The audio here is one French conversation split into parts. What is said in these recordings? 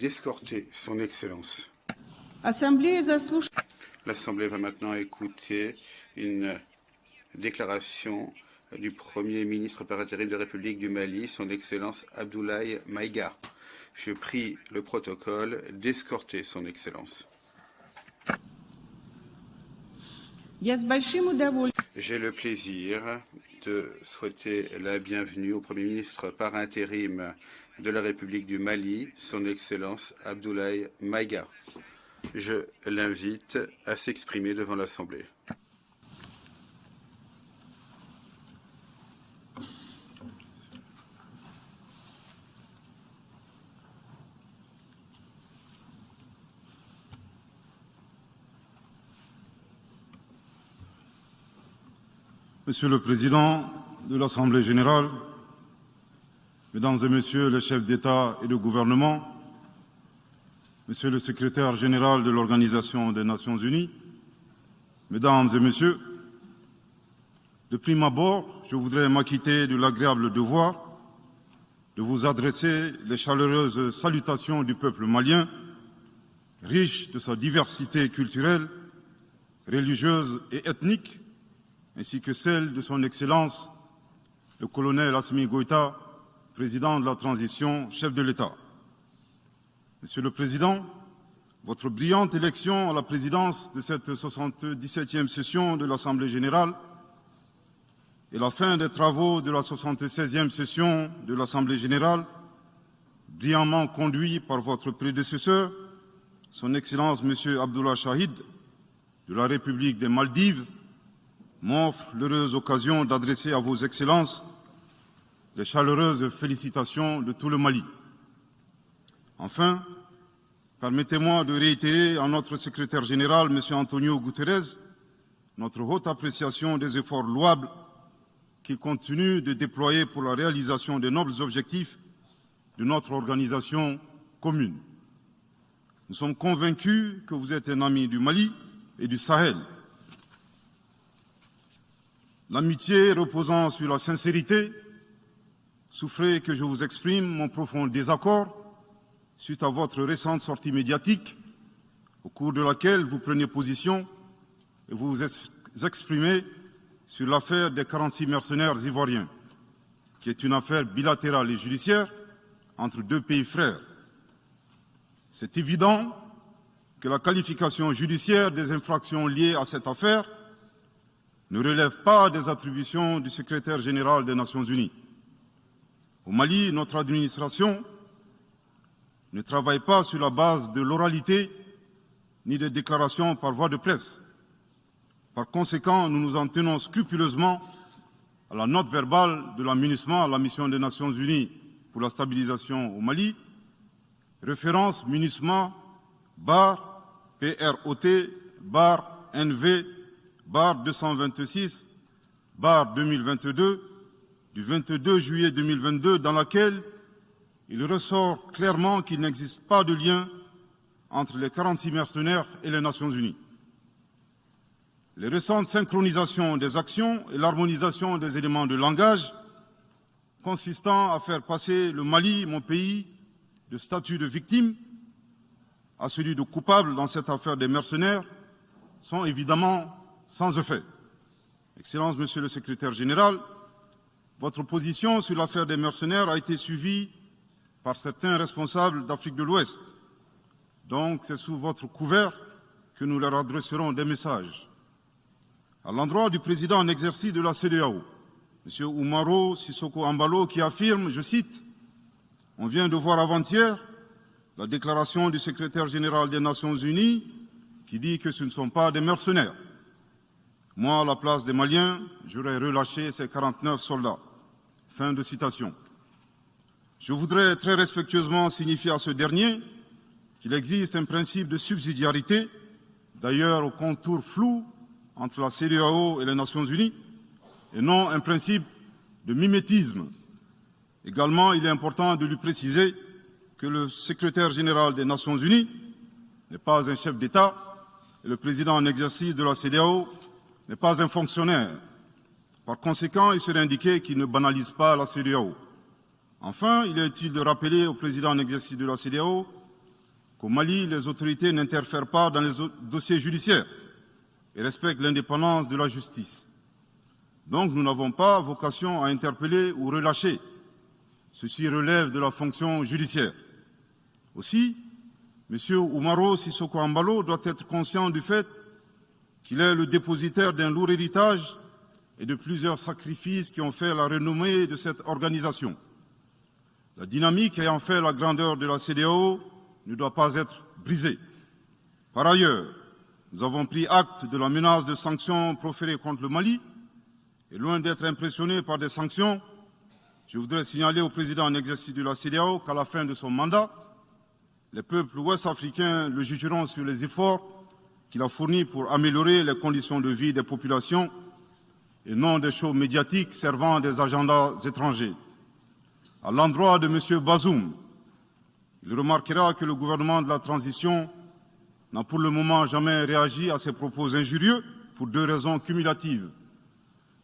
d'escorter son Excellence. L'Assemblée va maintenant écouter une déclaration du Premier ministre par intérim de la République du Mali, son Excellence Abdoulaye Maïga. Je prie le protocole d'escorter son Excellence. J'ai le plaisir de souhaiter la bienvenue au Premier ministre par intérim de la République du Mali, son Excellence Abdoulaye Maïga. Je l'invite à s'exprimer devant l'Assemblée. Monsieur le Président de l'Assemblée générale, Mesdames et Messieurs les chefs d'État et de gouvernement, Monsieur le Secrétaire général de l'Organisation des Nations unies, Mesdames et Messieurs, de prime abord, je voudrais m'acquitter de l'agréable devoir de vous adresser les chaleureuses salutations du peuple malien, riche de sa diversité culturelle, religieuse et ethnique, ainsi que celle de son Excellence, le colonel Assimi Goïta, président de la transition, chef de l'État. Monsieur le Président, votre brillante élection à la présidence de cette 77e session de l'Assemblée générale et la fin des travaux de la 76e session de l'Assemblée générale, brillamment conduit par votre prédécesseur, son Excellence M. Abdullah Shahid, de la République des Maldives, m'offre l'heureuse occasion d'adresser à vos Excellences les chaleureuses félicitations de tout le Mali. Enfin, permettez-moi de réitérer à notre secrétaire général, M. Antonio Guterres, notre haute appréciation des efforts louables qu'il continue de déployer pour la réalisation des nobles objectifs de notre organisation commune. Nous sommes convaincus que vous êtes un ami du Mali et du Sahel. L'amitié reposant sur la sincérité, souffrez que je vous exprime mon profond désaccord suite à votre récente sortie médiatique, au cours de laquelle vous prenez position et vous vous exprimez sur l'affaire des 46 mercenaires ivoiriens, qui est une affaire bilatérale et judiciaire entre deux pays frères. C'est évident que la qualification judiciaire des infractions liées à cette affaire ne relève pas des attributions du secrétaire général des Nations unies. Au Mali, notre administration ne travaille pas sur la base de l'oralité ni des déclarations par voie de presse. Par conséquent, nous nous en tenons scrupuleusement à la note verbale de la MINUSMA, la mission des Nations unies pour la stabilisation au Mali, référence MINUSMA PROT/NV 226/2022 du 22 juillet 2022, dans laquelle il ressort clairement qu'il n'existe pas de lien entre les 46 mercenaires et les Nations unies. Les récentes synchronisations des actions et l'harmonisation des éléments de langage consistant à faire passer le Mali, mon pays, de statut de victime à celui de coupable dans cette affaire des mercenaires sont évidemment sans effet. Excellence, Monsieur le Secrétaire général, votre position sur l'affaire des mercenaires a été suivie par certains responsables d'Afrique de l'Ouest. Donc, c'est sous votre couvert que nous leur adresserons des messages. À l'endroit du président en exercice de la CEDEAO, M. Oumaro Sissoko Ambalo, qui affirme, je cite, « On vient de voir avant-hier la déclaration du secrétaire général des Nations unies qui dit que ce ne sont pas des mercenaires. Moi, à la place des Maliens, j'aurais relâché ces 49 soldats. » Fin de citation. Je voudrais très respectueusement signifier à ce dernier qu'il existe un principe de subsidiarité, d'ailleurs au contour flou entre la CEDEAO et les Nations unies, et non un principe de mimétisme. Également, il est important de lui préciser que le secrétaire général des Nations unies n'est pas un chef d'État et le président en exercice de la CEDEAO n'est pas un fonctionnaire. Par conséquent, il serait indiqué qu'il ne banalise pas la CEDEAO. Enfin, il est utile de rappeler au président en exercice de la CEDEAO qu'au Mali, les autorités n'interfèrent pas dans les dossiers judiciaires et respectent l'indépendance de la justice. Donc nous n'avons pas vocation à interpeller ou relâcher. Ceci relève de la fonction judiciaire. Aussi, M. Oumaro Sissoko Embalo doit être conscient du fait qu'il est le dépositaire d'un lourd héritage et de plusieurs sacrifices qui ont fait la renommée de cette organisation. La dynamique ayant fait la grandeur de la CEDEAO ne doit pas être brisée. Par ailleurs, nous avons pris acte de la menace de sanctions proférées contre le Mali et loin d'être impressionnés par des sanctions, je voudrais signaler au président en exercice de la CEDEAO qu'à la fin de son mandat, les peuples ouest-africains le jugeront sur les efforts qu'il a fournis pour améliorer les conditions de vie des populations et non des shows médiatiques servant des agendas étrangers. À l'endroit de M. Bazoum, il remarquera que le gouvernement de la transition n'a pour le moment jamais réagi à ces propos injurieux pour deux raisons cumulatives.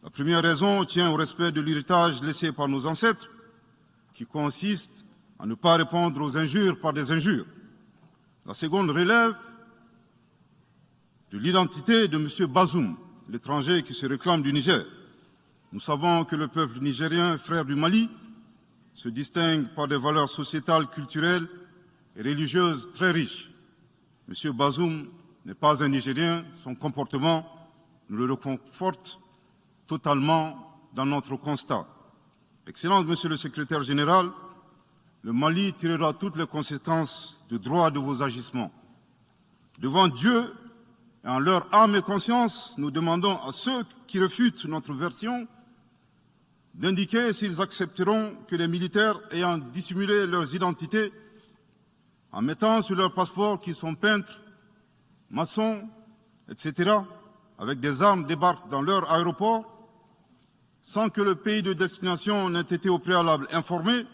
La première raison tient au respect de l'héritage laissé par nos ancêtres, qui consiste à ne pas répondre aux injures par des injures. La seconde relève de l'identité de M. Bazoum, l'étranger qui se réclame du Niger. Nous savons que le peuple nigérien, frère du Mali, se distingue par des valeurs sociétales, culturelles et religieuses très riches. M. Bazoum n'est pas un Nigérien, son comportement nous le reconforte totalement dans notre constat. Excellence, Monsieur le Secrétaire général, le Mali tirera toutes les conséquences de droit de vos agissements. Devant Dieu et en leur âme et conscience, nous demandons à ceux qui refutent notre version d'indiquer s'ils accepteront que les militaires ayant dissimulé leurs identités en mettant sur leur passeport qu'ils sont peintres, maçons, etc., avec des armes débarquent dans leur aéroport sans que le pays de destination n'ait été au préalable informé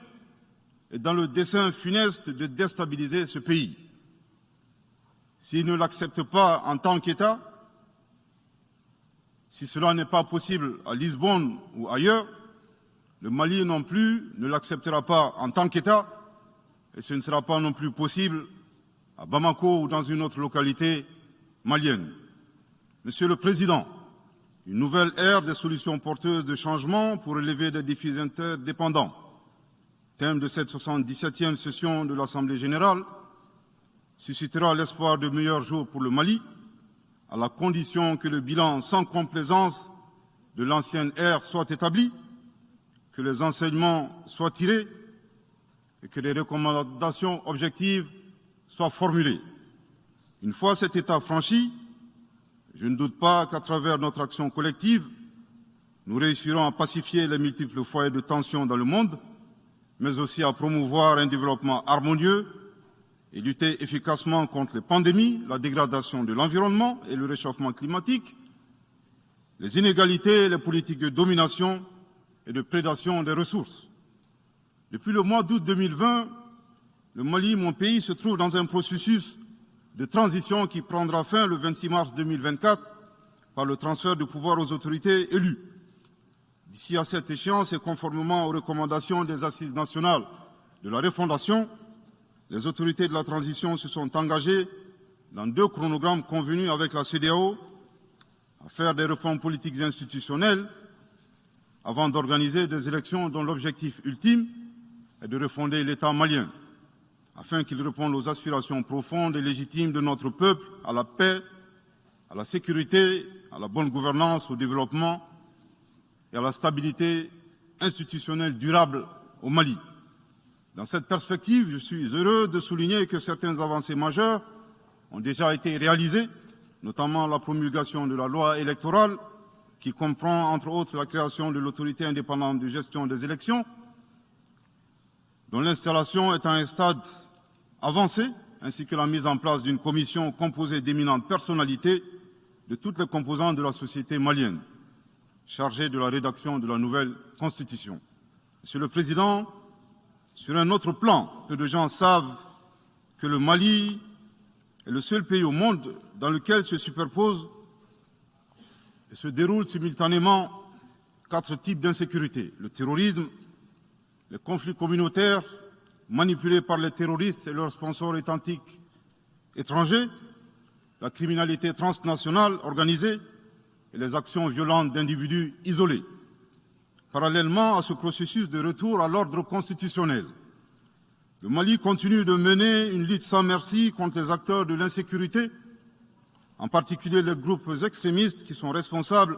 et dans le dessein funeste de déstabiliser ce pays. S'ils ne l'acceptent pas en tant qu'État, si cela n'est pas possible à Lisbonne ou ailleurs, le Mali non plus ne l'acceptera pas en tant qu'État et ce ne sera pas non plus possible à Bamako ou dans une autre localité malienne. Monsieur le Président, une nouvelle ère des solutions porteuses de changement pour relever des défis interdépendants. Thème de cette 77e session de l'Assemblée générale, suscitera l'espoir de meilleurs jours pour le Mali, à la condition que le bilan sans complaisance de l'ancienne ère soit établi, que les enseignements soient tirés et que les recommandations objectives soient formulées. Une fois cet état franchi, je ne doute pas qu'à travers notre action collective, nous réussirons à pacifier les multiples foyers de tension dans le monde, mais aussi à promouvoir un développement harmonieux et lutter efficacement contre les pandémies, la dégradation de l'environnement et le réchauffement climatique, les inégalités, les politiques de domination et de prédation des ressources. Depuis le mois d'août 2020, le Mali, mon pays, se trouve dans un processus de transition qui prendra fin le 26 mars 2024 par le transfert de pouvoir aux autorités élues. D'ici à cette échéance et conformément aux recommandations des Assises nationales de la refondation, les autorités de la transition se sont engagées dans 2 chronogrammes convenus avec la CEDEAO à faire des réformes politiques et institutionnelles avant d'organiser des élections dont l'objectif ultime est de refonder l'État malien, afin qu'il réponde aux aspirations profondes et légitimes de notre peuple à la paix, à la sécurité, à la bonne gouvernance, au développement et à la stabilité institutionnelle durable au Mali. Dans cette perspective, je suis heureux de souligner que certaines avancées majeures ont déjà été réalisées, notamment la promulgation de la loi électorale, qui comprend entre autres la création de l'autorité indépendante de gestion des élections, dont l'installation est à un stade avancé, ainsi que la mise en place d'une commission composée d'éminentes personnalités de toutes les composantes de la société malienne, chargée de la rédaction de la nouvelle Constitution. Monsieur le Président, sur un autre plan, peu de gens savent que le Mali est le seul pays au monde dans lequel se superposent et se déroulent simultanément 4 types d'insécurité: le terrorisme, les conflits communautaires manipulés par les terroristes et leurs sponsors étatiques étrangers, la criminalité transnationale organisée et les actions violentes d'individus isolés. Parallèlement à ce processus de retour à l'ordre constitutionnel, le Mali continue de mener une lutte sans merci contre les acteurs de l'insécurité, en particulier les groupes extrémistes qui sont responsables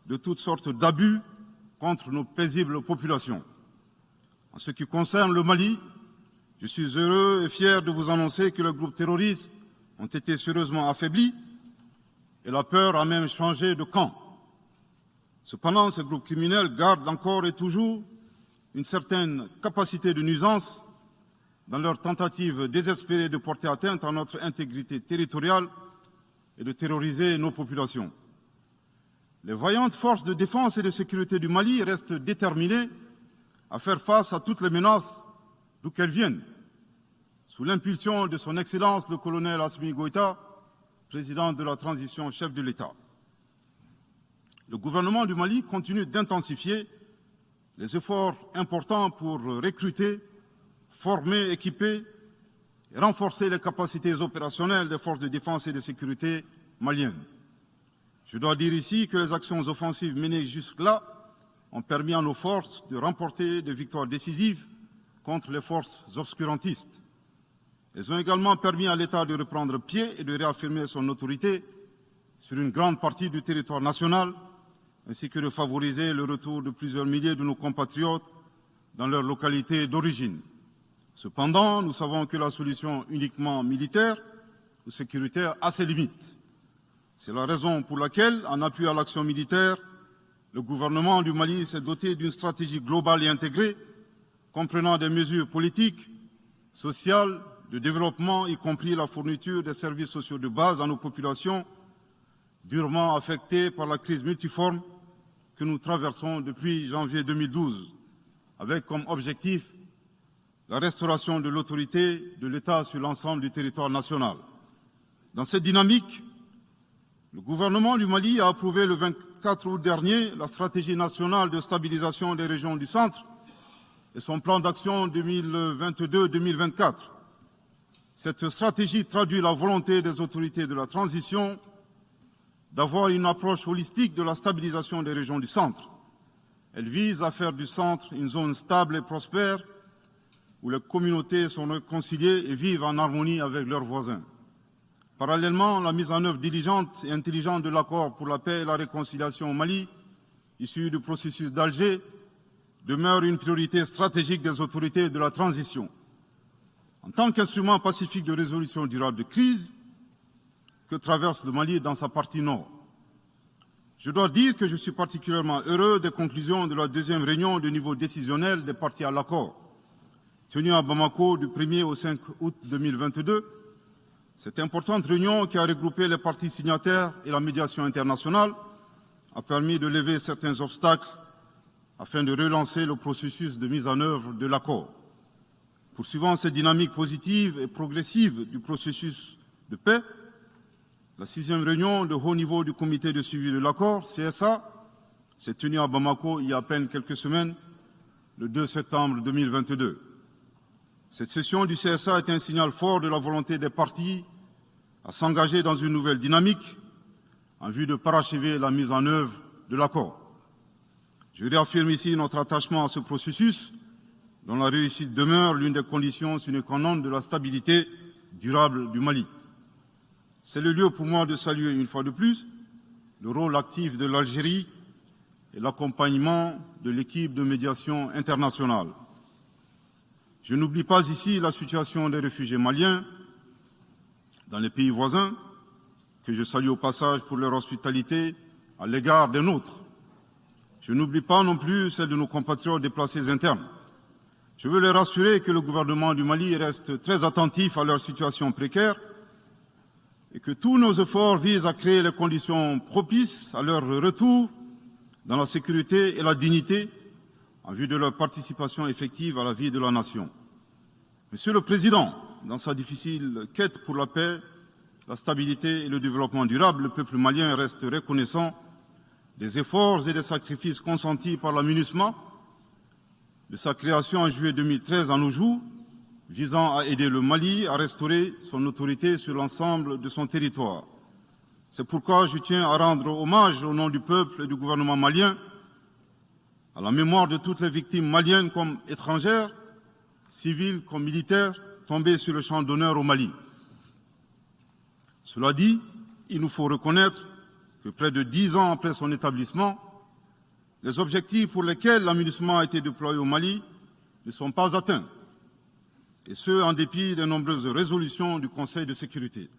de toutes sortes d'abus contre nos paisibles populations. En ce qui concerne le Mali, je suis heureux et fier de vous annoncer que les groupes terroristes ont été sérieusement affaiblis et la peur a même changé de camp. Cependant, ces groupes criminels gardent encore et toujours une certaine capacité de nuisance dans leur tentative désespérée de porter atteinte à notre intégrité territoriale et de terroriser nos populations. Les vaillantes forces de défense et de sécurité du Mali restent déterminées à faire face à toutes les menaces d'où qu'elles viennent, sous l'impulsion de son Excellence le colonel Assimi Goïta, président de la transition, chef de l'État. Le gouvernement du Mali continue d'intensifier les efforts importants pour recruter, former, équiper et renforcer les capacités opérationnelles des forces de défense et de sécurité maliennes. Je dois dire ici que les actions offensives menées jusque-là ont permis à nos forces de remporter des victoires décisives contre les forces obscurantistes. Elles ont également permis à l'État de reprendre pied et de réaffirmer son autorité sur une grande partie du territoire national, ainsi que de favoriser le retour de plusieurs milliers de nos compatriotes dans leur localité d'origine. Cependant, nous savons que la solution uniquement militaire ou sécuritaire a ses limites. C'est la raison pour laquelle, en appui à l'action militaire, le gouvernement du Mali s'est doté d'une stratégie globale et intégrée, comprenant des mesures politiques, sociales, de développement, y compris la fourniture des services sociaux de base à nos populations, durement affectées par la crise multiforme que nous traversons depuis janvier 2012, avec comme objectif la restauration de l'autorité de l'État sur l'ensemble du territoire national. Dans cette dynamique, le gouvernement du Mali a approuvé le 24 août dernier la stratégie nationale de stabilisation des régions du centre et son plan d'action 2022-2024. Cette stratégie traduit la volonté des autorités de la transition d'avoir une approche holistique de la stabilisation des régions du centre. Elle vise à faire du centre une zone stable et prospère où les communautés sont réconciliées et vivent en harmonie avec leurs voisins. Parallèlement, la mise en œuvre diligente et intelligente de l'accord pour la paix et la réconciliation au Mali, issu du processus d'Alger, demeure une priorité stratégique des autorités de la transition. En tant qu'instrument pacifique de résolution durable de crise que traverse le Mali dans sa partie nord. Je dois dire que je suis particulièrement heureux des conclusions de la deuxième réunion de niveau décisionnel des parties à l'accord, tenue à Bamako du 1er au 5 août 2022. Cette importante réunion qui a regroupé les parties signataires et la médiation internationale a permis de lever certains obstacles afin de relancer le processus de mise en œuvre de l'accord. Poursuivant cette dynamique positive et progressive du processus de paix, la 6e réunion de haut niveau du comité de suivi de l'accord, CSA, s'est tenue à Bamako il y a à peine quelques semaines, le 2 septembre 2022. Cette session du CSA est un signal fort de la volonté des parties à s'engager dans une nouvelle dynamique en vue de parachever la mise en œuvre de l'accord. Je réaffirme ici notre attachement à ce processus, dont la réussite demeure l'une des conditions sine qua non de la stabilité durable du Mali. C'est le lieu pour moi de saluer une fois de plus le rôle actif de l'Algérie et l'accompagnement de l'équipe de médiation internationale. Je n'oublie pas ici la situation des réfugiés maliens dans les pays voisins, que je salue au passage pour leur hospitalité à l'égard des nôtres. Je n'oublie pas non plus celle de nos compatriotes déplacés internes. Je veux les rassurer que le gouvernement du Mali reste très attentif à leur situation précaire et que tous nos efforts visent à créer les conditions propices à leur retour dans la sécurité et la dignité en vue de leur participation effective à la vie de la nation. Monsieur le Président, dans sa difficile quête pour la paix, la stabilité et le développement durable, le peuple malien reste reconnaissant des efforts et des sacrifices consentis par la MINUSMA, de sa création en juillet 2013 à nos jours, visant à aider le Mali à restaurer son autorité sur l'ensemble de son territoire. C'est pourquoi je tiens à rendre hommage au nom du peuple et du gouvernement malien à la mémoire de toutes les victimes maliennes comme étrangères, civiles comme militaires, tombées sur le champ d'honneur au Mali. Cela dit, il nous faut reconnaître que près de 10 ans après son établissement, les objectifs pour lesquels l'aménagement a été déployé au Mali ne sont pas atteints, et ce, en dépit des nombreuses résolutions du Conseil de sécurité.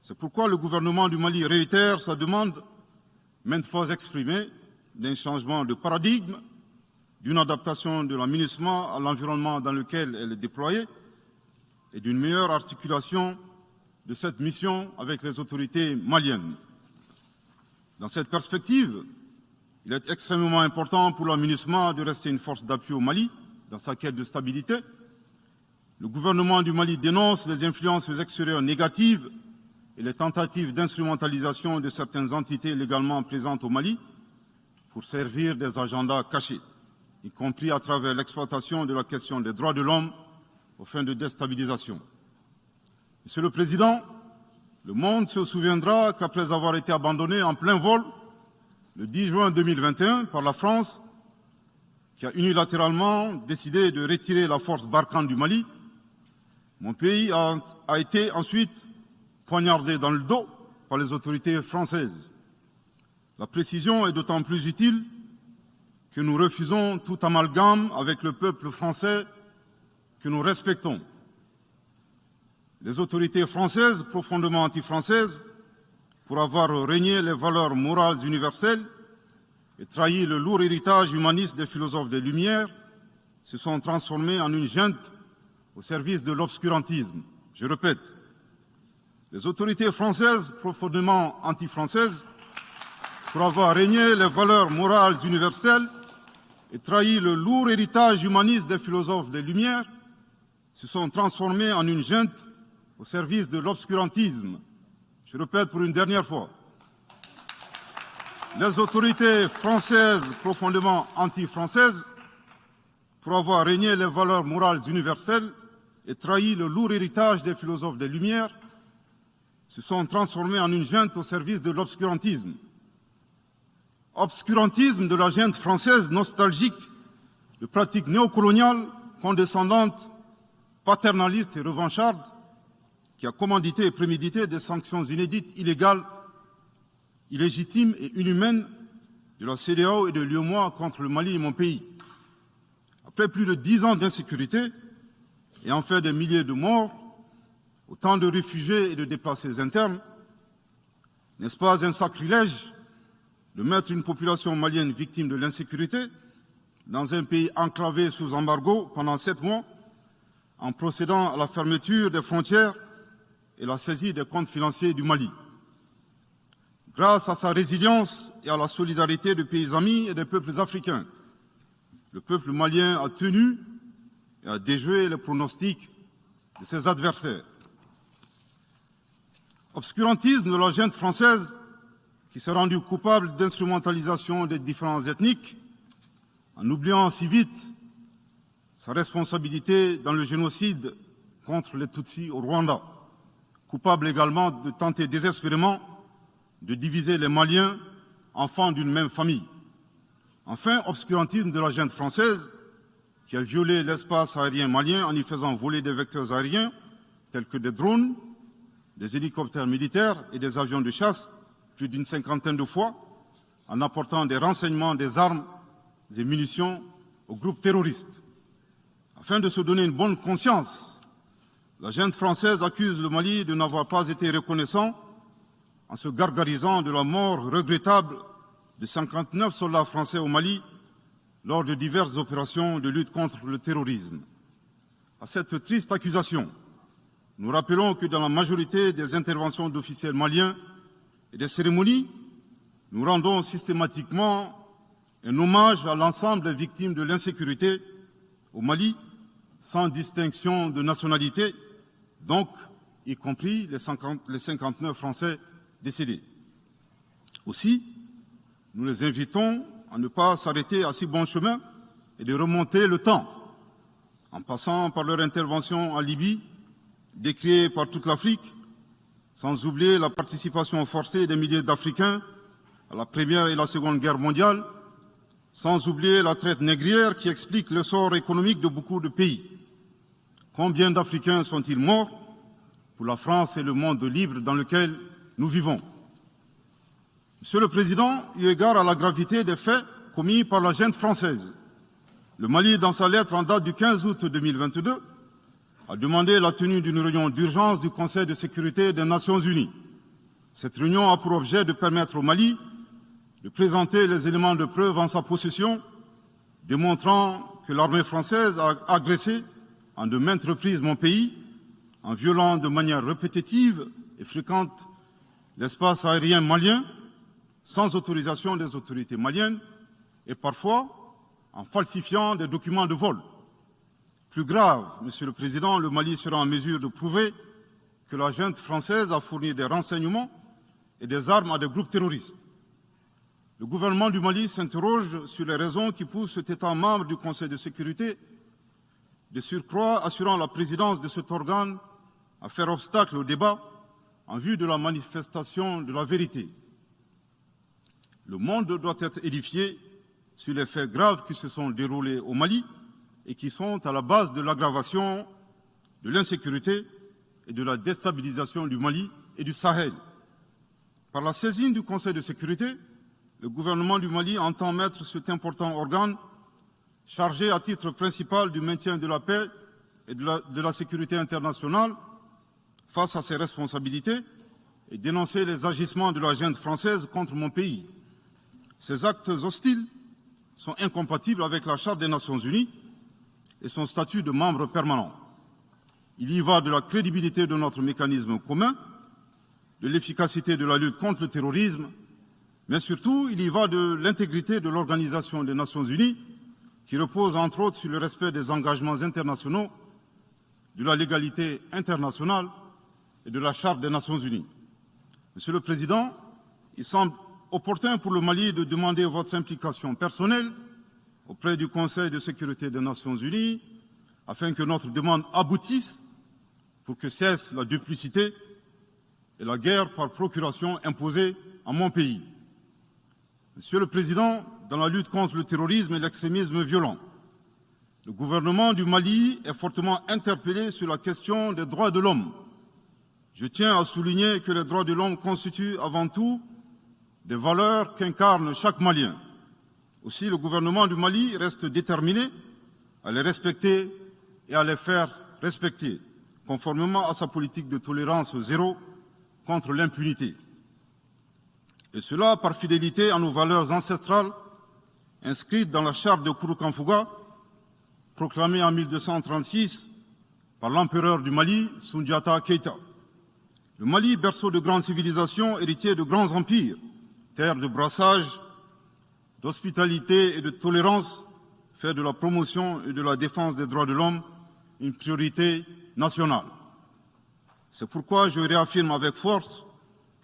C'est pourquoi le gouvernement du Mali réitère sa demande, maintes fois exprimée, d'un changement de paradigme, d'une adaptation de l'aménagement à l'environnement dans lequel elle est déployée et d'une meilleure articulation de cette mission avec les autorités maliennes. Dans cette perspective, il est extrêmement important pour l'aménagement de rester une force d'appui au Mali dans sa quête de stabilité. Le gouvernement du Mali dénonce les influences extérieures négatives et les tentatives d'instrumentalisation de certaines entités légalement présentes au Mali pour servir des agendas cachés, y compris à travers l'exploitation de la question des droits de l'homme aux fins de déstabilisation. Monsieur le Président, le monde se souviendra qu'après avoir été abandonné en plein vol le 10 juin 2021 par la France, qui a unilatéralement décidé de retirer la force Barkhane du Mali, mon pays a été ensuite poignardé dans le dos par les autorités françaises. La précision est d'autant plus utile que nous refusons tout amalgame avec le peuple français que nous respectons. Les autorités françaises, profondément anti-françaises, pour avoir régné les valeurs morales universelles et trahi le lourd héritage humaniste des philosophes des Lumières, se sont transformées en une junte au service de l'obscurantisme. Je répète, les autorités françaises, profondément anti-françaises, pour avoir régné les valeurs morales universelles et trahi le lourd héritage humaniste des philosophes des Lumières, se sont transformés en une junte au service de l'obscurantisme. Je répète pour une dernière fois. Les autorités françaises, profondément anti-françaises, pour avoir régné les valeurs morales universelles et trahi le lourd héritage des philosophes des Lumières, se sont transformés en une junte au service de l'obscurantisme. Obscurantisme de la junte française nostalgique, de pratiques néocoloniales, condescendantes, paternalistes et revanchardes, qui a commandité et prémédité des sanctions inédites, illégales, illégitimes et inhumaines de la CEDEAO et de l'UEMOA contre le Mali et mon pays. Après plus de 10 ans d'insécurité et en fait des milliers de morts, autant de réfugiés et de déplacés internes, n'est-ce pas un sacrilège de mettre une population malienne victime de l'insécurité dans un pays enclavé sous embargo pendant 7 mois, en procédant à la fermeture des frontières et la saisie des comptes financiers du Mali. Grâce à sa résilience et à la solidarité de pays amis et des peuples africains, le peuple malien a tenu et a déjoué les pronostics de ses adversaires. Obscurantisme de la junte française qui s'est rendue coupable d'instrumentalisation des différences ethniques, en oubliant si vite sa responsabilité dans le génocide contre les Tutsis au Rwanda, coupable également de tenter désespérément de diviser les Maliens, enfants d'une même famille. Enfin, obscurantisme de la junte française qui a violé l'espace aérien malien en y faisant voler des vecteurs aériens tels que des drones, des hélicoptères militaires et des avions de chasse plus d'une 50aine de fois, en apportant des renseignements, des armes et munitions aux groupes terroristes. Afin de se donner une bonne conscience, la junte française accuse le Mali de n'avoir pas été reconnaissant en se gargarisant de la mort regrettable de 59 soldats français au Mali lors de diverses opérations de lutte contre le terrorisme. À cette triste accusation, nous rappelons que dans la majorité des interventions d'officiels maliens et des cérémonies, nous rendons systématiquement un hommage à l'ensemble des victimes de l'insécurité au Mali, sans distinction de nationalité, donc y compris les 59 Français décédés. Aussi, nous les invitons à ne pas s'arrêter à si bon chemin et de remonter le temps, en passant par leur intervention en Libye, décriée par toute l'Afrique, sans oublier la participation forcée des milliers d'Africains à la Première et la Seconde Guerre mondiale, sans oublier la traite négrière qui explique l'essor économique de beaucoup de pays. Combien d'Africains sont-ils morts pour la France et le monde libre dans lequel nous vivons? Monsieur le Président, eu égard à la gravité des faits commis par la junte française, le Mali, dans sa lettre en date du 15 août 2022, a demandé la tenue d'une réunion d'urgence du Conseil de sécurité des Nations Unies. Cette réunion a pour objet de permettre au Mali de présenter les éléments de preuve en sa possession, démontrant que l'armée française a agressé en de maintes reprises mon pays, en violant de manière répétitive et fréquente l'espace aérien malien, sans autorisation des autorités maliennes, et parfois en falsifiant des documents de vol. Plus grave, Monsieur le Président, le Mali sera en mesure de prouver que la junte française a fourni des renseignements et des armes à des groupes terroristes. Le gouvernement du Mali s'interroge sur les raisons qui poussent cet État membre du Conseil de sécurité, de surcroît assurant la présidence de cet organe, à faire obstacle au débat en vue de la manifestation de la vérité. Le monde doit être édifié sur les faits graves qui se sont déroulés au Mali et qui sont à la base de l'aggravation de l'insécurité et de la déstabilisation du Mali et du Sahel. Par la saisine du Conseil de sécurité, le gouvernement du Mali entend mettre cet important organe chargé à titre principal du maintien de la paix et de la sécurité internationale face à ses responsabilités et dénoncer les agissements de la junte française contre mon pays. Ces actes hostiles sont incompatibles avec la Charte des Nations Unies et son statut de membre permanent. Il y va de la crédibilité de notre mécanisme commun, de l'efficacité de la lutte contre le terrorisme, mais surtout, il y va de l'intégrité de l'Organisation des Nations Unies, qui repose entre autres sur le respect des engagements internationaux, de la légalité internationale et de la Charte des Nations Unies. Monsieur le Président, il semble opportun pour le Mali de demander votre implication personnelle auprès du Conseil de sécurité des Nations Unies afin que notre demande aboutisse pour que cesse la duplicité et la guerre par procuration imposée à mon pays. Monsieur le Président, dans la lutte contre le terrorisme et l'extrémisme violent, le gouvernement du Mali est fortement interpellé sur la question des droits de l'homme. Je tiens à souligner que les droits de l'homme constituent avant tout des valeurs qu'incarne chaque Malien. Aussi, le gouvernement du Mali reste déterminé à les respecter et à les faire respecter, conformément à sa politique de tolérance zéro contre l'impunité. Et cela par fidélité à nos valeurs ancestrales inscrites dans la charte de Kouroukanfouga, proclamée en 1236 par l'empereur du Mali, Soundiata Keïta. Le Mali, berceau de grandes civilisations, héritier de grands empires, terre de brassage, d'hospitalité et de tolérance, fait de la promotion et de la défense des droits de l'homme une priorité nationale. C'est pourquoi je réaffirme avec force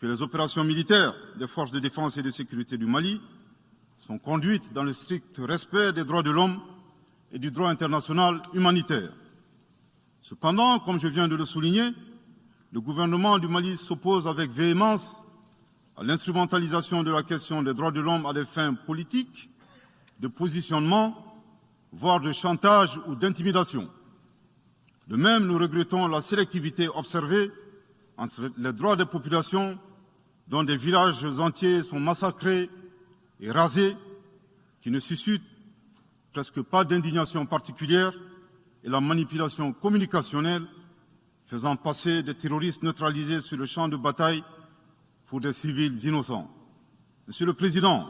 que les opérations militaires des forces de défense et de sécurité du Mali sont conduites dans le strict respect des droits de l'homme et du droit international humanitaire. Cependant, comme je viens de le souligner, le gouvernement du Mali s'oppose avec véhémence à l'instrumentalisation de la question des droits de l'homme à des fins politiques, de positionnement, voire de chantage ou d'intimidation. De même, nous regrettons la sélectivité observée entre les droits des populations dont des villages entiers sont massacrés et rasés, qui ne suscitent presque pas d'indignation particulière, et la manipulation communicationnelle faisant passer des terroristes neutralisés sur le champ de bataille pour des civils innocents. Monsieur le Président,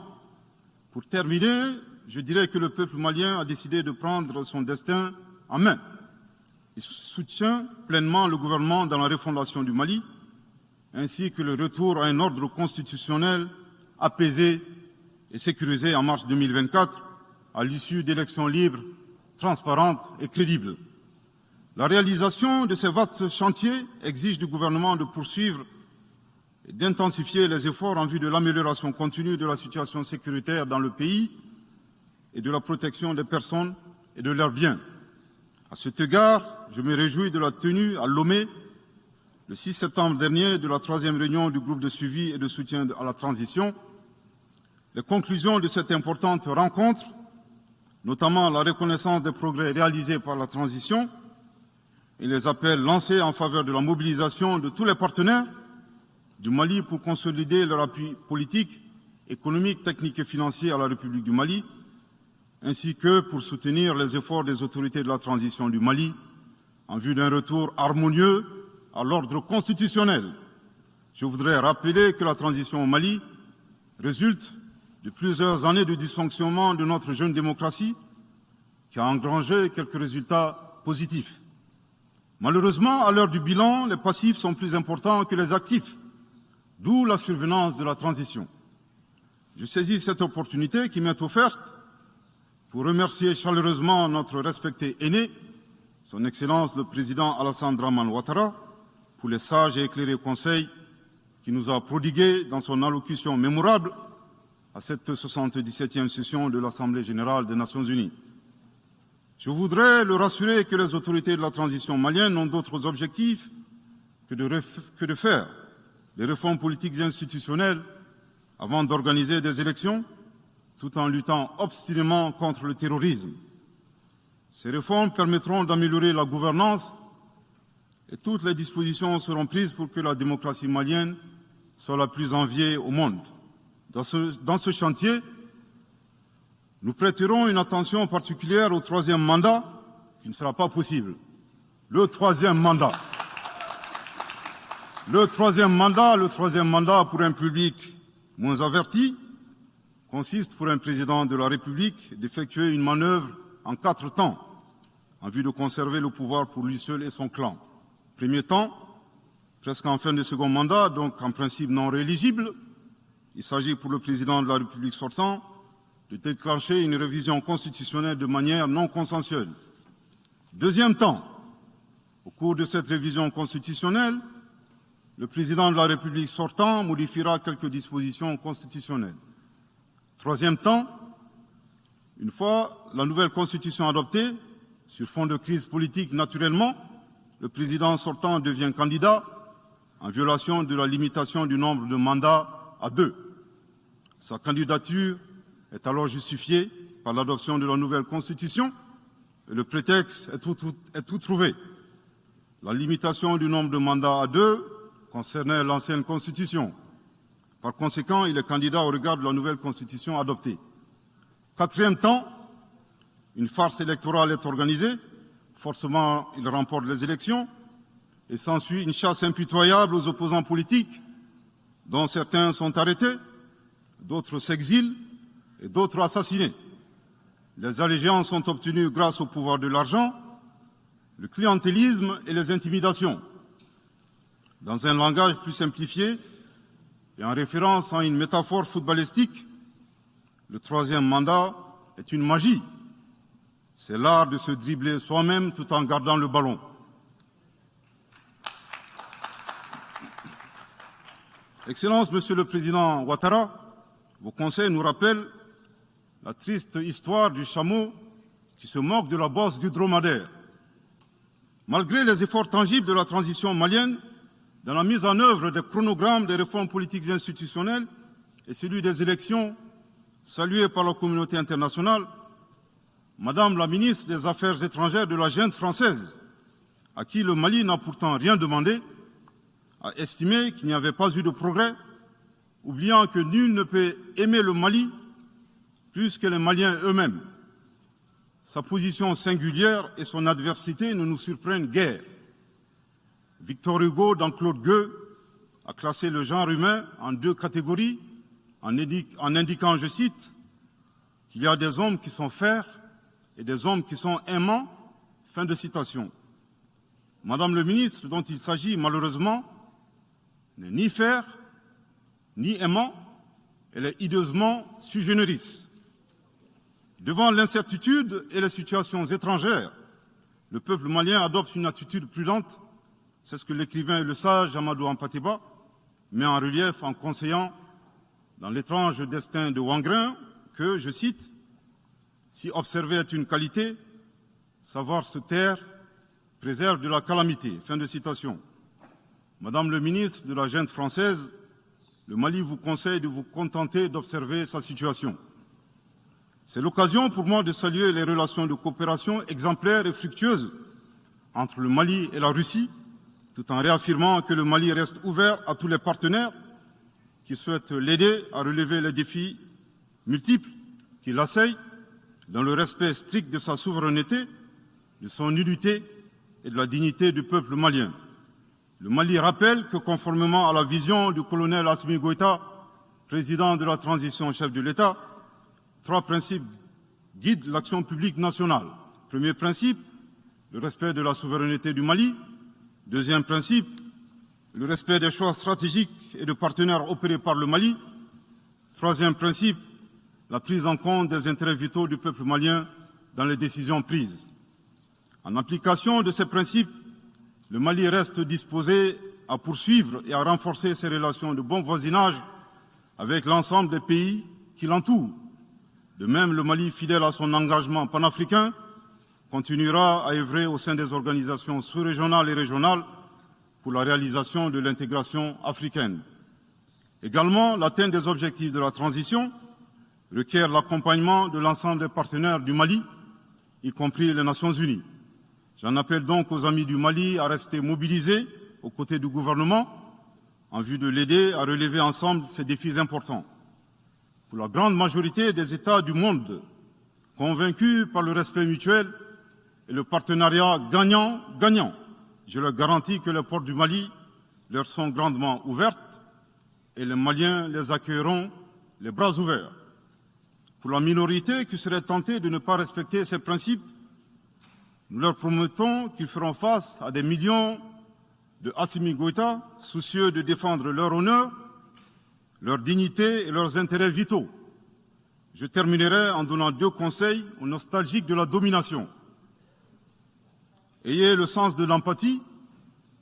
pour terminer, je dirais que le peuple malien a décidé de prendre son destin en main. Il soutient pleinement le gouvernement dans la refondation du Mali, ainsi que le retour à un ordre constitutionnel apaisé et sécurisé en mars 2024, à l'issue d'élections libres, transparentes et crédibles. La réalisation de ces vastes chantiers exige du gouvernement de poursuivre et d'intensifier les efforts en vue de l'amélioration continue de la situation sécuritaire dans le pays et de la protection des personnes et de leurs biens. À cet égard, je me réjouis de la tenue à Lomé, le 6 septembre dernier, de la 3e réunion du groupe de suivi et de soutien à la transition. Les conclusions de cette importante rencontre, notamment la reconnaissance des progrès réalisés par la transition et les appels lancés en faveur de la mobilisation de tous les partenaires du Mali pour consolider leur appui politique, économique, technique et financier à la République du Mali, ainsi que pour soutenir les efforts des autorités de la transition du Mali en vue d'un retour harmonieux à l'ordre constitutionnel. Je voudrais rappeler que la transition au Mali résulte de plusieurs années de dysfonctionnement de notre jeune démocratie qui a engrangé quelques résultats positifs. Malheureusement, à l'heure du bilan, les passifs sont plus importants que les actifs, d'où la survenance de la transition. Je saisis cette opportunité qui m'est offerte pour remercier chaleureusement notre respecté aîné, son Excellence le Président Alassane Dramane Ouattara, pour les sages et éclairés conseils qu'il nous a prodigués dans son allocution mémorable à cette 77e session de l'Assemblée générale des Nations unies. Je voudrais le rassurer que les autorités de la transition malienne n'ont d'autres objectifs que de faire des réformes politiques et institutionnelles avant d'organiser des élections, tout en luttant obstinément contre le terrorisme. Ces réformes permettront d'améliorer la gouvernance et toutes les dispositions seront prises pour que la démocratie malienne soit la plus enviée au monde. Dans ce chantier, nous prêterons une attention particulière au 3e mandat, qui ne sera pas possible. Le troisième mandat pour un public moins averti consiste pour un président de la République d'effectuer une manœuvre en 4 temps, en vue de conserver le pouvoir pour lui seul et son clan. Premier temps, presque en fin de second mandat, donc en principe non rééligible, il s'agit pour le président de la République sortant de déclencher une révision constitutionnelle de manière non consensuelle. Deuxième temps, au cours de cette révision constitutionnelle, le président de la République sortant modifiera quelques dispositions constitutionnelles. Troisième temps, une fois la nouvelle constitution adoptée, sur fond de crise politique naturellement, le président sortant devient candidat en violation de la limitation du nombre de mandats à 2. Sa candidature est alors justifiée par l'adoption de la nouvelle constitution et le prétexte est tout trouvé. La limitation du nombre de mandats à 2 concernait l'ancienne constitution. Par conséquent, il est candidat au regard de la nouvelle constitution adoptée. Quatrième temps, une farce électorale est organisée. Forcément, il remporte les élections et s'ensuit une chasse impitoyable aux opposants politiques, dont certains sont arrêtés, d'autres s'exilent et d'autres assassinés. Les allégeances sont obtenues grâce au pouvoir de l'argent, le clientélisme et les intimidations. Dans un langage plus simplifié et en référence à une métaphore footballistique, le 3e mandat est une magie. C'est l'art de se dribbler soi-même tout en gardant le ballon. Excellence, Monsieur le Président Ouattara, vos conseils nous rappellent la triste histoire du chameau qui se moque de la bosse du dromadaire. Malgré les efforts tangibles de la transition malienne, dans la mise en œuvre des chronogrammes des réformes politiques et institutionnelles et celui des élections, salués par la communauté internationale, Madame la ministre des Affaires étrangères de la junte française, à qui le Mali n'a pourtant rien demandé, a estimé qu'il n'y avait pas eu de progrès, oubliant que nul ne peut aimer le Mali plus que les Maliens eux-mêmes. Sa position singulière et son adversité ne nous surprennent guère. Victor Hugo, dans Claude Gueux, a classé le genre humain en 2 catégories, en indiquant, je cite, qu'il y a des hommes qui sont fers et des hommes qui sont aimants. Fin de citation. Madame le ministre, dont il s'agit malheureusement, n'est ni fer, ni aimant, elle est hideusement sui generis. Devant l'incertitude et les situations étrangères, le peuple malien adopte une attitude prudente. C'est ce que l'écrivain et le sage Amadou Hampâté-Bâ met en relief en conseillant dans l'étrange destin de Wangrin que, je cite, « Si observer est une qualité, Savoir se taire préserve de la calamité. Fin de citation. Madame le ministre de la Junte française, le Mali vous conseille de vous contenter d'observer sa situation. C'est l'occasion pour moi de saluer les relations de coopération exemplaires et fructueuses entre le Mali et la Russie, tout en réaffirmant que le Mali reste ouvert à tous les partenaires qui souhaitent l'aider à relever les défis multiples qui l'assaillent, dans le respect strict de sa souveraineté, de son unité et de la dignité du peuple malien. Le Mali rappelle que, conformément à la vision du colonel Assimi Goïta, président de la transition chef de l'État, 3 principes guident l'action publique nationale. Premier principe, le respect de la souveraineté du Mali. Deuxième principe, le respect des choix stratégiques et de partenaires opérés par le Mali. Troisième principe, la prise en compte des intérêts vitaux du peuple malien dans les décisions prises. En application de ces principes, le Mali reste disposé à poursuivre et à renforcer ses relations de bon voisinage avec l'ensemble des pays qui l'entourent. De même, le Mali, fidèle à son engagement panafricain, continuera à œuvrer au sein des organisations sous-régionales et régionales pour la réalisation de l'intégration africaine. Également, l'atteinte des objectifs de la transition requiert l'accompagnement de l'ensemble des partenaires du Mali, y compris les Nations Unies. J'en appelle donc aux amis du Mali à rester mobilisés aux côtés du gouvernement en vue de l'aider à relever ensemble ces défis importants. Pour la grande majorité des États du monde, convaincus par le respect mutuel et le partenariat gagnant-gagnant, je leur garantis que les portes du Mali leur sont grandement ouvertes et les Maliens les accueilleront les bras ouverts. Pour la minorité qui serait tentée de ne pas respecter ces principes, nous leur promettons qu'ils feront face à des millions de Assimi Goïta, soucieux de défendre leur honneur, leur dignité et leurs intérêts vitaux. Je terminerai en donnant 2 conseils aux nostalgiques de la domination. Ayez le sens de l'empathie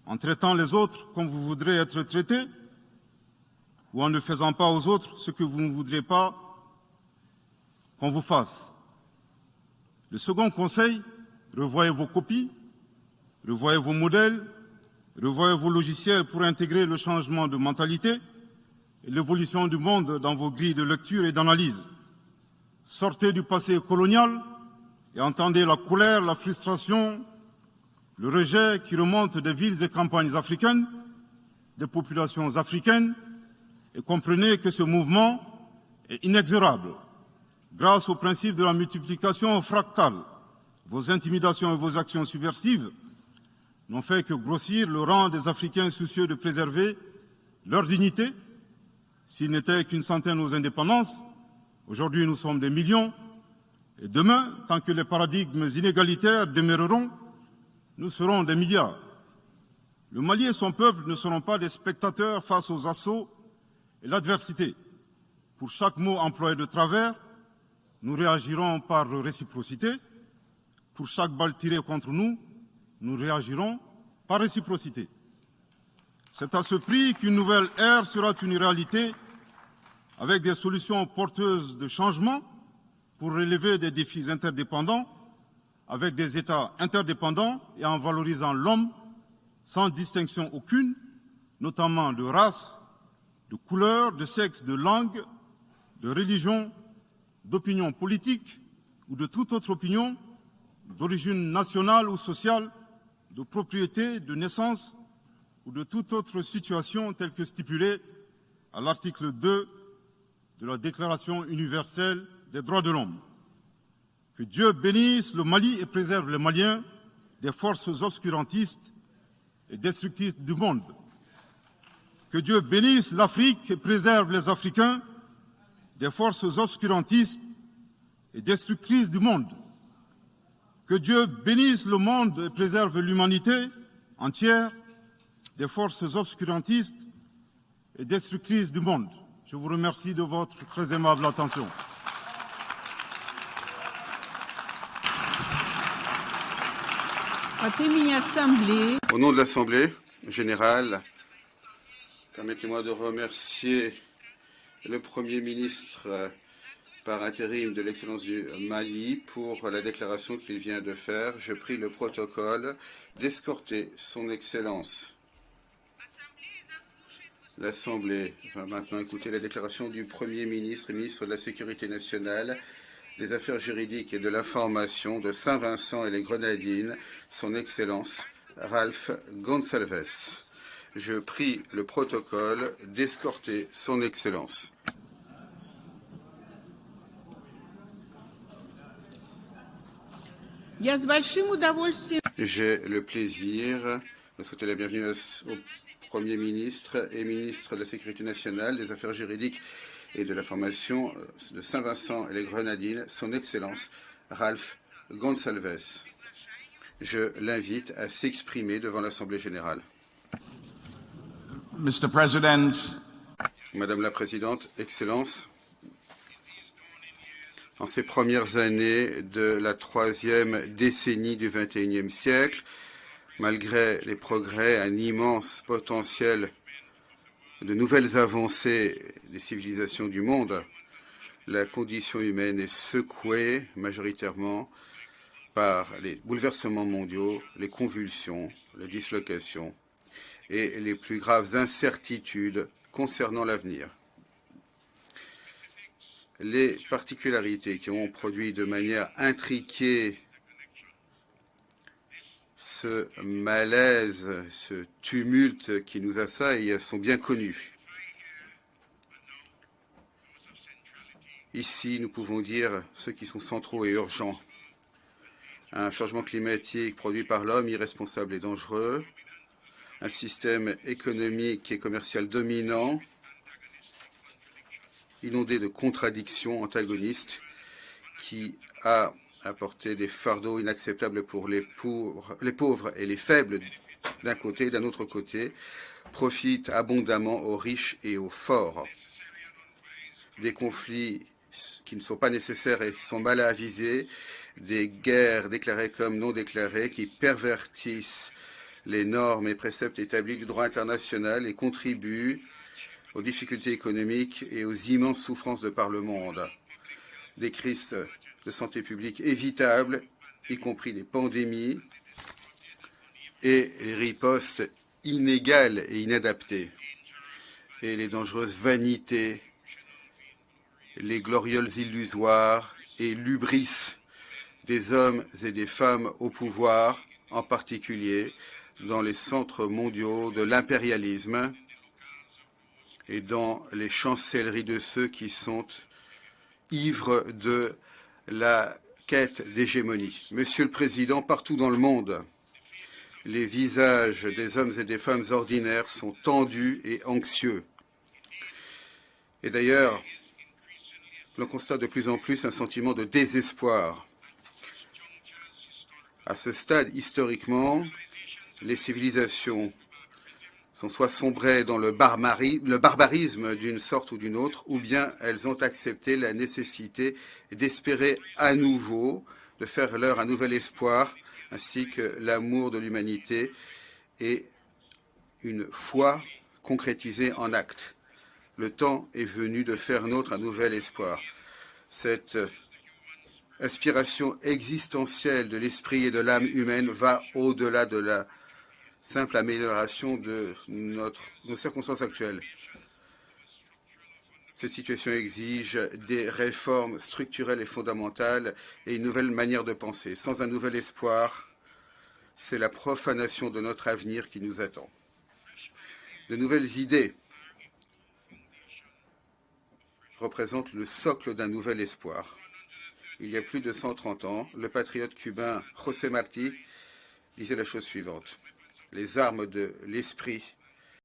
en traitant les autres comme vous voudrez être traités ou en ne faisant pas aux autres ce que vous ne voudrez pas qu'on vous fasse. Le second conseil, revoyez vos copies, revoyez vos modèles, revoyez vos logiciels pour intégrer le changement de mentalité et l'évolution du monde dans vos grilles de lecture et d'analyse. Sortez du passé colonial et entendez la colère, la frustration, le rejet qui remonte des villes et campagnes africaines, des populations africaines, et comprenez que ce mouvement est inexorable. Grâce au principe de la multiplication fractale, vos intimidations et vos actions subversives n'ont fait que grossir le rang des Africains soucieux de préserver leur dignité. S'ils n'étaient qu'une centaine aux indépendances, aujourd'hui nous sommes des millions, et demain, tant que les paradigmes inégalitaires demeureront, nous serons des milliards. Le Mali et son peuple ne seront pas des spectateurs face aux assauts et l'adversité. Pour chaque mot employé de travers, nous réagirons par réciprocité. Pour chaque balle tirée contre nous, nous réagirons par réciprocité. C'est à ce prix qu'une nouvelle ère sera une réalité avec des solutions porteuses de changement pour relever des défis interdépendants, avec des États interdépendants et en valorisant l'homme sans distinction aucune, notamment de race, de couleur, de sexe, de langue, de religion, d'opinion politique ou de toute autre opinion, d'origine nationale ou sociale, de propriété, de naissance ou de toute autre situation telle que stipulée à l'article 2 de la Déclaration universelle des droits de l'homme. Que Dieu bénisse le Mali et préserve les Maliens des forces obscurantistes et destructrices du monde. Que Dieu bénisse l'Afrique et préserve les Africains des forces obscurantistes et destructrices du monde. Que Dieu bénisse le monde et préserve l'humanité entière des forces obscurantistes et destructrices du monde. Je vous remercie de votre très aimable attention. Au nom de l'Assemblée générale, permettez-moi de remercier le Premier ministre par intérim de l'Excellence du Mali pour la déclaration qu'il vient de faire. Je prie le protocole d'escorter son Excellence. L'Assemblée va maintenant écouter la déclaration du Premier ministre et ministre de la Sécurité nationale, des Affaires juridiques et de l'Information de Saint-Vincent et les Grenadines, son Excellence Ralph Gonsalves. Je prie le protocole d'escorter son Excellence. J'ai le plaisir de souhaiter la bienvenue au Premier ministre et ministre de la Sécurité nationale, des Affaires juridiques et de l'information de Saint-Vincent et les Grenadines, son Excellence Ralph Gonsalves. Je l'invite à s'exprimer devant l'Assemblée générale. Mr. President, Madame la Présidente, Excellence, en ces premières années de la troisième décennie du XXIe siècle, malgré les progrès, un immense potentiel de nouvelles avancées des civilisations du monde, la condition humaine est secouée majoritairement par les bouleversements mondiaux, les convulsions, les dislocations et les plus graves incertitudes concernant l'avenir. Les particularités qui ont produit de manière intriquée ce malaise, ce tumulte qui nous assaille sont bien connues. Ici, nous pouvons dire ceux qui sont centraux et urgents. Un changement climatique produit par l'homme irresponsable et dangereux, un système économique et commercial dominant, inondé de contradictions antagonistes, qui a apporté des fardeaux inacceptables pour les pauvres et les faibles d'un côté, et d'un autre côté, profite abondamment aux riches et aux forts. Des conflits qui ne sont pas nécessaires et qui sont mal avisés, des guerres déclarées comme non déclarées qui pervertissent les normes et préceptes établis du droit international et contribuent aux difficultés économiques et aux immenses souffrances de par le monde. Des crises de santé publique évitables, y compris des pandémies, et les ripostes inégales et inadaptées, et les dangereuses vanités, les glorioles illusoires et l'hubris des hommes et des femmes au pouvoir, en particulier dans les centres mondiaux de l'impérialisme et dans les chancelleries de ceux qui sont ivres de la quête d'hégémonie. Monsieur le Président, partout dans le monde, les visages des hommes et des femmes ordinaires sont tendus et anxieux. Et d'ailleurs, l'on constate de plus en plus un sentiment de désespoir. À ce stade, historiquement, les civilisations sont soit sombrées dans le barbarisme d'une sorte ou d'une autre, ou bien elles ont accepté la nécessité d'espérer à nouveau, de faire leur un nouvel espoir, ainsi que l'amour de l'humanité et une foi concrétisée en actes. Le temps est venu de faire nôtre un nouvel espoir. Cette aspiration existentielle de l'esprit et de l'âme humaine va au-delà de la simple amélioration de nos circonstances actuelles. Cette situation exige des réformes structurelles et fondamentales et une nouvelle manière de penser. Sans un nouvel espoir, c'est la profanation de notre avenir qui nous attend. De nouvelles idées représentent le socle d'un nouvel espoir. Il y a plus de 130 ans, le patriote cubain José Martí disait la chose suivante. Les armes de l'esprit